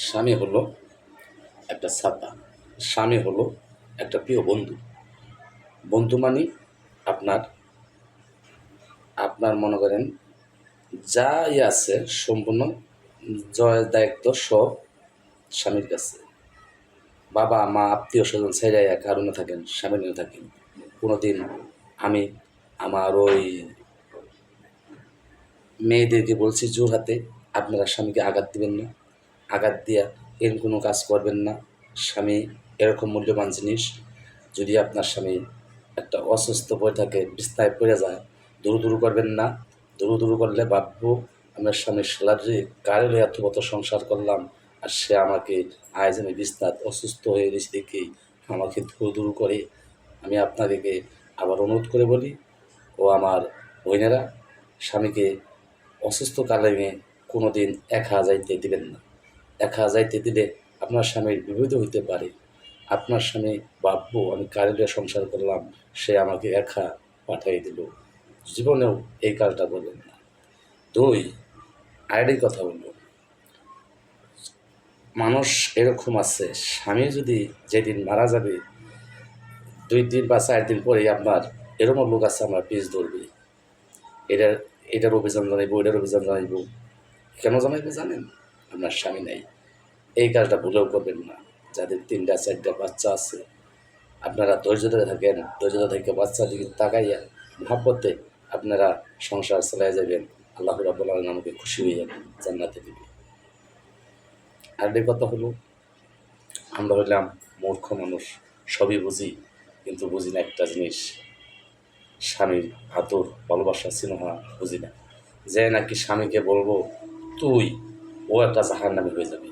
স্বামী হলো একটা ছাতা, স্বামী হলো একটা প্রিয় বন্ধু। বন্ধু মানে আপনার আপনার মনে করেন যাই আছে সম্পূর্ণ জয় দায়িত্ব সব স্বামীর কাছে। বাবা মা আত্মীয় স্বজন ছেড়ে কারণে থাকেন, স্বামী নিয়ে থাকেন। কোনোদিন আমি আমার ওই মেয়েদেরকে বলছি জোরহাতে, আপনারা স্বামীকে আঘাত দিবেন না, আঘাত দিয়া এরকম কোনো কাজ করবেন না। স্বামী এরকম মূল্যবান জিনিস। যদি আপনার স্বামী একটা অসুস্থ পড়ে থাকে, বিছনায় পড়ে যায়, দুরু করবেন না। দুরু করলে ভাববো আমার স্বামীর স্যালারি কারে এত কত সংসার করলাম, আর সে আমাকে আজ আমি বিছনায় অসুস্থ হয়ে গেছি দেখেই আমাকে দুরু করে। আমি আপনাদেরকে আবার অনুরোধ করে বলি, ও আমার বোনেরা, স্বামীকে অসুস্থকালে কোনো দিন একা যাইতে দিবেন না। একা যাইতে দিলে আপনার স্বামীর বিপদ হইতে পারে। আপনার স্বামী ভাববো আমি কারে লইয়া সংসার করলাম, সে আমাকে একা পাঠাই দিল। জীবনেও এই কাজটা করবেন না। ২, আরেকটি কথা বলব, মানুষ এরকম আছে, স্বামী যদি যেদিন মারা যাবে ২ দিন বা ৪ দিন পরেই আপনার এরকম লোক আছে আমার পিছ ধরবে, এটার এটার অভিযান জানাইবো, এটার অভিযান জানাইবো। কেন জানাইবে জানেন? আপনার স্বামী নাই। এই কাজটা ভুলেও করবেন না। যাদের ৩টা ৪টা বাচ্চা আছে, আপনারা ধৈর্য ধরে থাকেন। ধৈর্য ধরে থেকে বাচ্চার দিকে তাকাইয়া মহব্বতে আপনারা সংসার চালাইয়া যাবেন। আল্লাহ রাব্বুল আলামিন আমাকে খুশি হইয়া জান্নাতে দিবে। আরেকটি কথা হলো, আমরা হইলাম মূর্খ মানুষ, সবই বুঝি, কিন্তু বুঝি না একটা জিনিস, স্বামীর আদর, ভালোবাসা, স্নেহ বুঝি না। যে নাকি স্বামীকে বলবো তুই, ও একটা জাহান্নামী হয়ে যাবে।